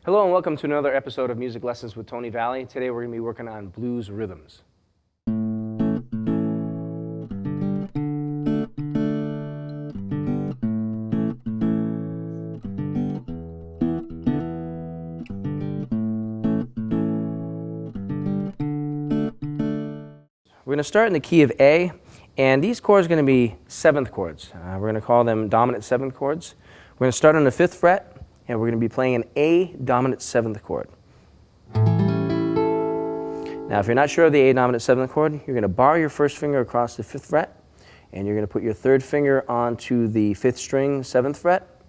Hello and welcome to another episode of Music Lessons with Tony Valley. Today we're going to be working on blues rhythms. We're going to start in the key of A, and these chords are going to be seventh chords. We're going to call them dominant seventh chords. We're going to start on the 5th fret, and we're going to be playing an A dominant 7th chord. Now, if you're not sure of the A dominant 7th chord, you're going to bar your first finger across the 5th fret, and you're going to put your 3rd finger onto the 5th string, 7th fret,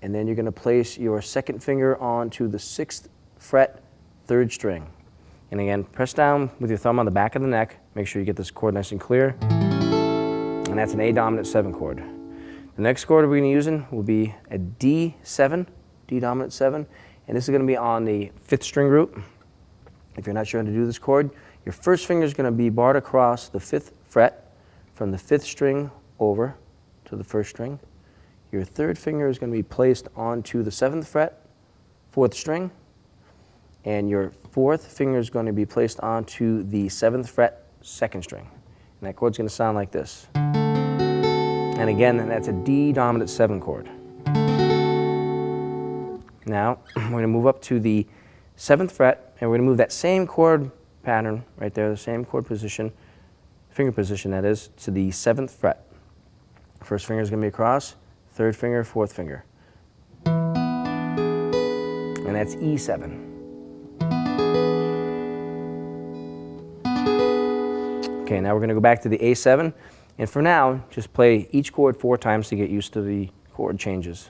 and then you're going to place your 2nd finger onto the 6th fret, 3rd string. And again, press down with your thumb on the back of the neck. Make sure you get this chord nice and clear. And that's an A dominant 7 chord. The next chord we're going to be using will be a D7, D dominant 7, and this is going to be on the 5th string root. If you're not sure how to do this chord, your first finger is going to be barred across the 5th fret from the 5th string over to the 1st string. Your 3rd finger is going to be placed onto the 7th fret, 4th string, and your 4th finger is going to be placed onto the 7th fret, 2nd string. And that chord's going to sound like this. And again, that's a D dominant 7 chord. Now, we're going to move up to the 7th fret, and we're going to move that same chord pattern right there, the same chord position, finger position that is, to the 7th fret. First finger is going to be across, 3rd finger, 4th finger. And that's E7. Okay, now we're going to go back to the A7, and for now, just play each chord 4 times to get used to the chord changes.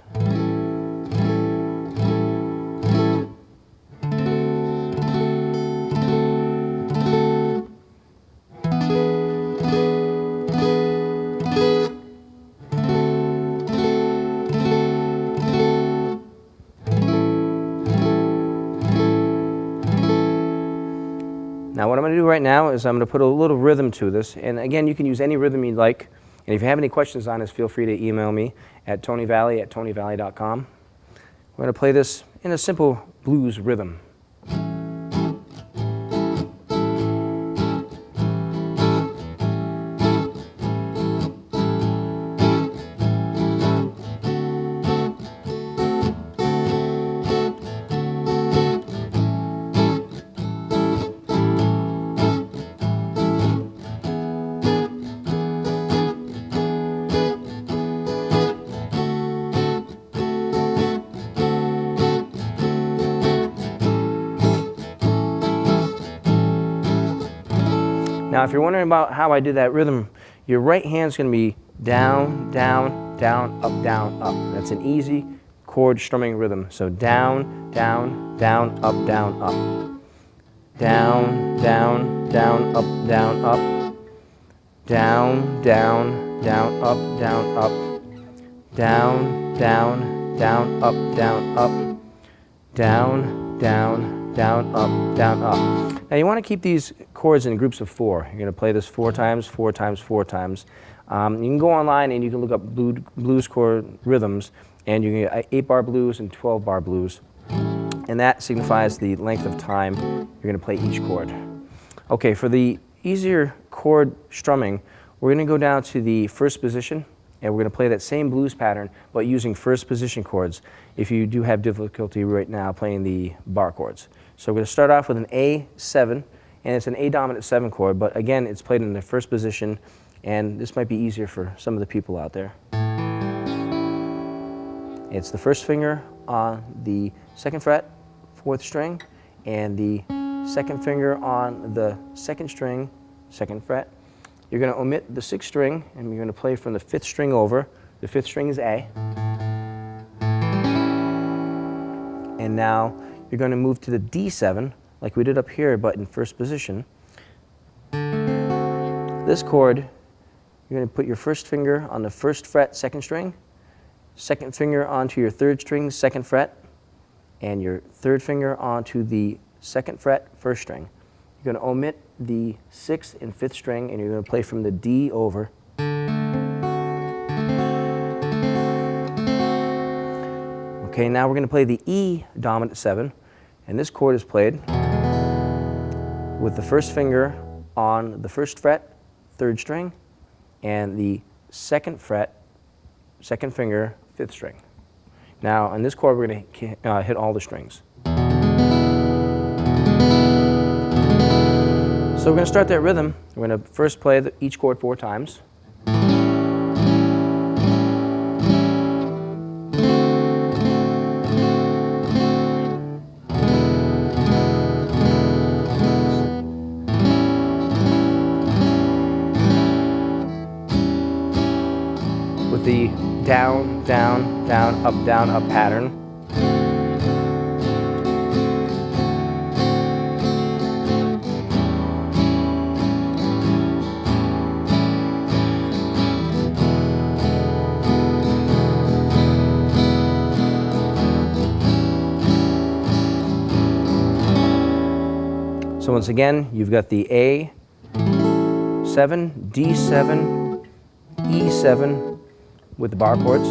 Now what I'm going to do right now is I'm going to put a little rhythm to this, and again, you can use any rhythm you'd like, and if you have any questions on this, feel free to email me at tonyvalley@tonyvalley.com. We're going to play this in a simple blues rhythm. Now, if you're wondering about how I do that rhythm, your right hand's going to be down, down, down, up, down, up. That's an easy chord strumming rhythm. So down, down, down, up, down, up. Down, down, down, up, down, up. Down, down, down, up, down, up. Down, down, down, up, down, up. Down, down, down, up, down, up. Now you want to keep these chords in groups of 4. You're going to play this 4 times, 4 times, 4 times. You can go online and you can look up blues chord rhythms, and you can get 8-bar blues and 12-bar blues. And that signifies the length of time you're going to play each chord. Okay, for the easier chord strumming, we're going to go down to the 1st position, and we're going to play that same blues pattern, but using 1st position chords if you do have difficulty right now playing the bar chords. So we're going to start off with an A7, and it's an A dominant 7 chord, but again, it's played in the 1st position, and this might be easier for some of the people out there. It's the 1st finger on the 2nd fret, 4th string, and the 2nd finger on the 2nd string, 2nd fret. You're going to omit the 6th string, and you're going to play from the 5th string over. The 5th string is A. And now you're going to move to the D7, like we did up here, but in 1st position. This chord, you're going to put your 1st finger on the 1st fret, 2nd string, 2nd finger onto your 3rd string, 2nd fret, and your 3rd finger onto the 2nd fret, 1st string. You're going to omit the 6th and 5th string, and you're going to play from the D over. Okay, now we're going to play the E dominant 7, and this chord is played with the first finger on the first fret, 3rd string, and the second fret, 2nd finger, 5th string. Now, on this chord, we're going to hit all the strings. So we're going to start that rhythm. We're going to first play each chord 4 times. With the down, down, down, up pattern. So once again, you've got the A7, D7, E7 with the bar chords,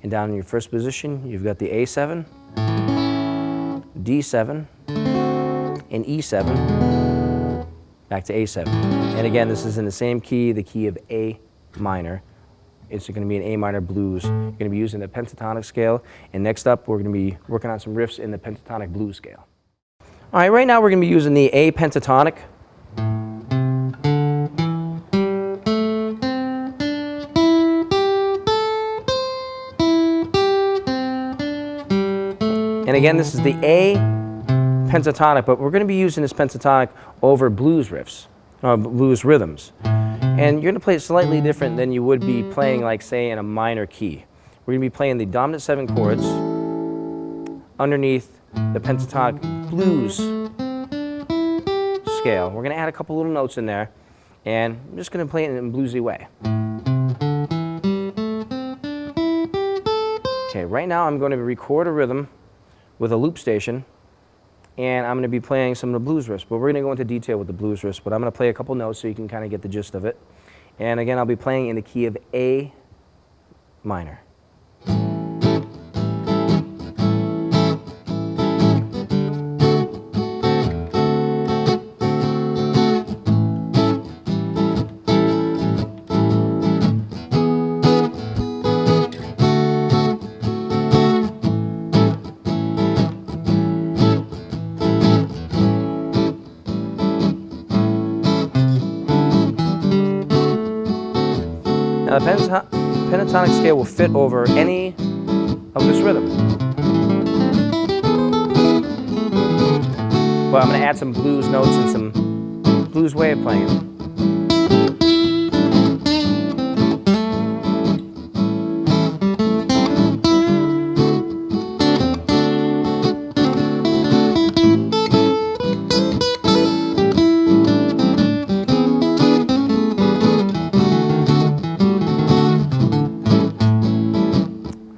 and down in your first position, you've got the A7, D7, and E7, back to A7. And again, this is in the same key, the key of A minor. It's going to be an A minor blues. You're going to be using the pentatonic scale, and next up, we're going to be working on some riffs in the pentatonic blues scale. All right, right now we're going to be using the A pentatonic. And again, this is the A pentatonic, but we're going to be using this pentatonic over blues riffs, blues rhythms. And you're going to play it slightly different than you would be playing, like, say, in a minor key. We're going to be playing the dominant 7 chords underneath the pentatonic blues scale. We're going to add a couple little notes in there, and I'm just going to play it in a bluesy way. Okay, right now I'm going to record a rhythm with a loop station, and I'm going to be playing some of the blues riffs, but we're going to go into detail with the blues riffs, but I'm going to play a couple notes so you can kind of get the gist of it. And again, I'll be playing in the key of A minor. Now, the pentatonic scale will fit over any of this rhythm. But I'm going to add some blues notes and some blues way of playing it.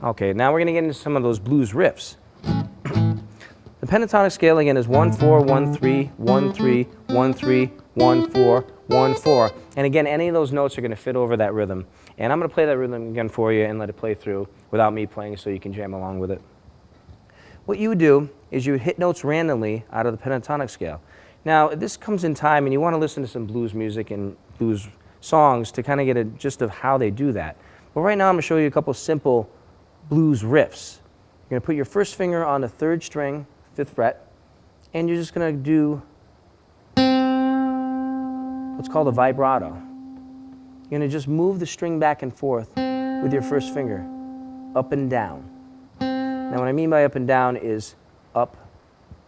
Okay, now we're going to get into some of those blues riffs. The pentatonic scale again is 1-4-1-3, 1-3, 1-3, 1-4, 1-4. And again, any of those notes are going to fit over that rhythm. And I'm going to play that rhythm again for you and let it play through without me playing so you can jam along with it. What you would do is you would hit notes randomly out of the pentatonic scale. Now, this comes in time, and you want to listen to some blues music and blues songs to kind of get a gist of how they do that. But right now I'm going to show you a couple simple blues riffs. You're going to put your first finger on the 3rd string, 5th fret, and you're just going to do what's called a vibrato. You're going to just move the string back and forth with your first finger, up and down. Now, what I mean by up and down is up,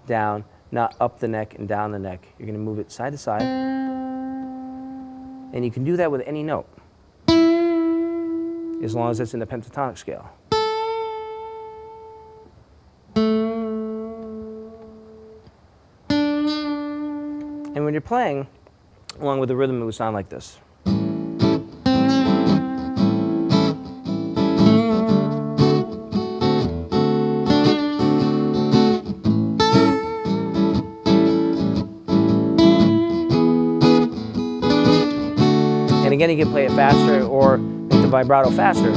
down, not up the neck and down the neck. You're going to move it side to side, and you can do that with any note, as long as it's in the pentatonic scale. And when you're playing along with the rhythm, it would sound like this. And again, you can play it faster or make the vibrato faster.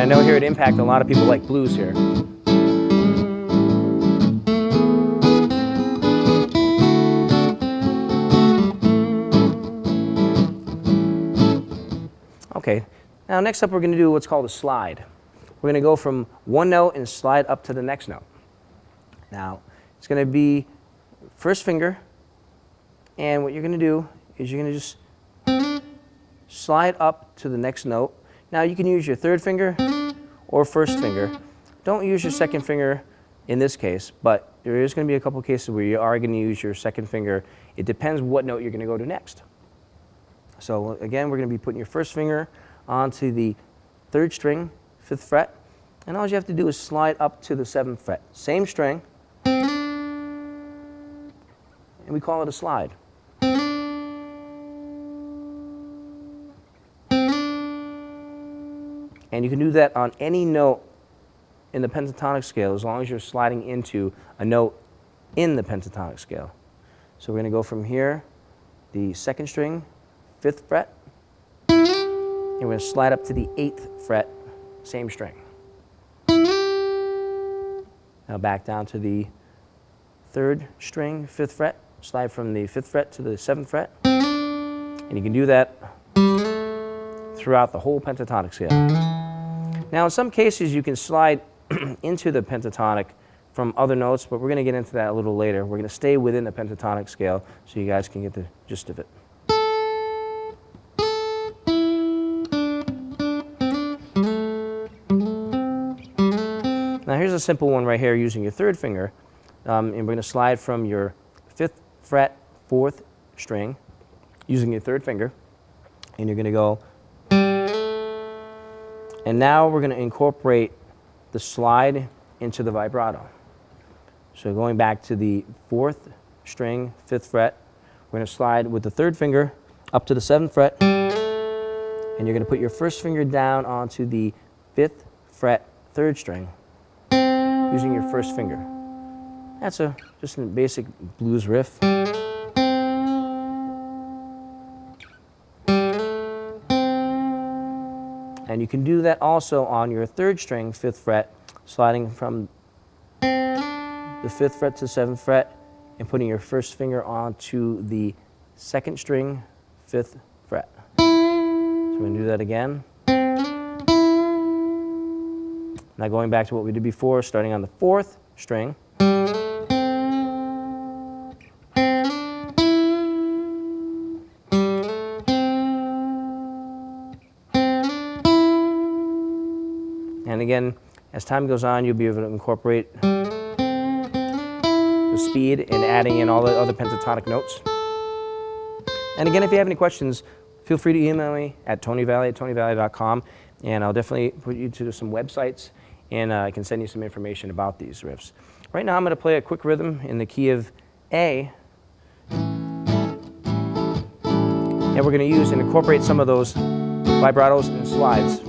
I know here at M-PACT, a lot of people like blues here. Okay, now next up we're going to do what's called a slide. We're going to go from one note and slide up to the next note. Now, it's going to be first finger, and what you're going to do is you're going to just slide up to the next note. Now you can use your third finger or first finger. Don't use your second finger in this case, but there is going to be a couple cases where you are going to use your second finger. It depends what note you're going to go to next. So again, we're going to be putting your first finger onto the third string, 5th fret, and all you have to do is slide up to the 7th fret. Same string, and we call it a slide. And you can do that on any note in the pentatonic scale as long as you're sliding into a note in the pentatonic scale. So we're going to go from here, the 2nd string, 5th fret, and we're going to slide up to the 8th fret, same string. Now back down to the 3rd string, 5th fret, slide from the 5th fret to the 7th fret, and you can do that throughout the whole pentatonic scale. Now in some cases you can slide into the pentatonic from other notes, but we're going to get into that a little later. We're going to stay within the pentatonic scale so you guys can get the gist of it. Now here's a simple one right here using your 3rd finger, and we're going to slide from your 5th fret, 4th string using your 3rd finger, and you're going to go, and now we're going to incorporate the slide into the vibrato. So going back to the 4th string, 5th fret, we're going to slide with the 3rd finger up to the 7th fret, and you're going to put your first finger down onto the 5th fret, 3rd string using your first finger. That's just a basic blues riff. And you can do that also on your 3rd string, 5th fret, sliding from the 5th fret to the 7th fret and putting your first finger onto the 2nd string, 5th fret. So we're going to do that again. Now going back to what we did before, starting on the 4th string. And again, as time goes on, you'll be able to incorporate the speed and adding in all the other pentatonic notes. And again, if you have any questions, feel free to email me at tonyvalley@tonyvalley.com, and I'll definitely put you to some websites, and I can send you some information about these riffs. Right now, I'm going to play a quick rhythm in the key of A, and we're going to use and incorporate some of those vibratos and slides.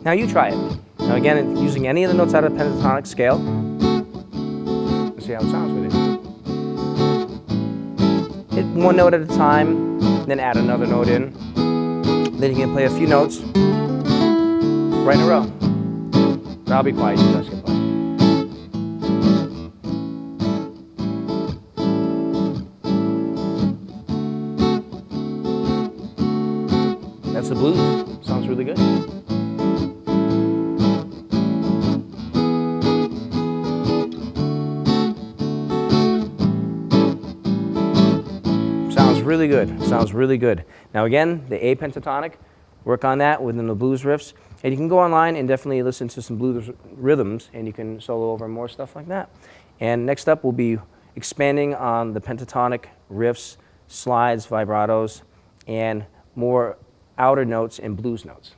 Now you try it. Now again, using any of the notes out of the pentatonic scale. Let's see how it sounds with it. Hit one note at a time, then add another note in. Then you can play a few notes right in a row. But I'll be quiet, you guys can play. That's the blues. Sounds really good. Really good. Sounds really good. Now again, the A pentatonic, work on that within the blues riffs. And you can go online and definitely listen to some blues rhythms, and you can solo over more stuff like that. And next up, we'll be expanding on the pentatonic riffs slides, vibratos, and more outer notes and blues notes.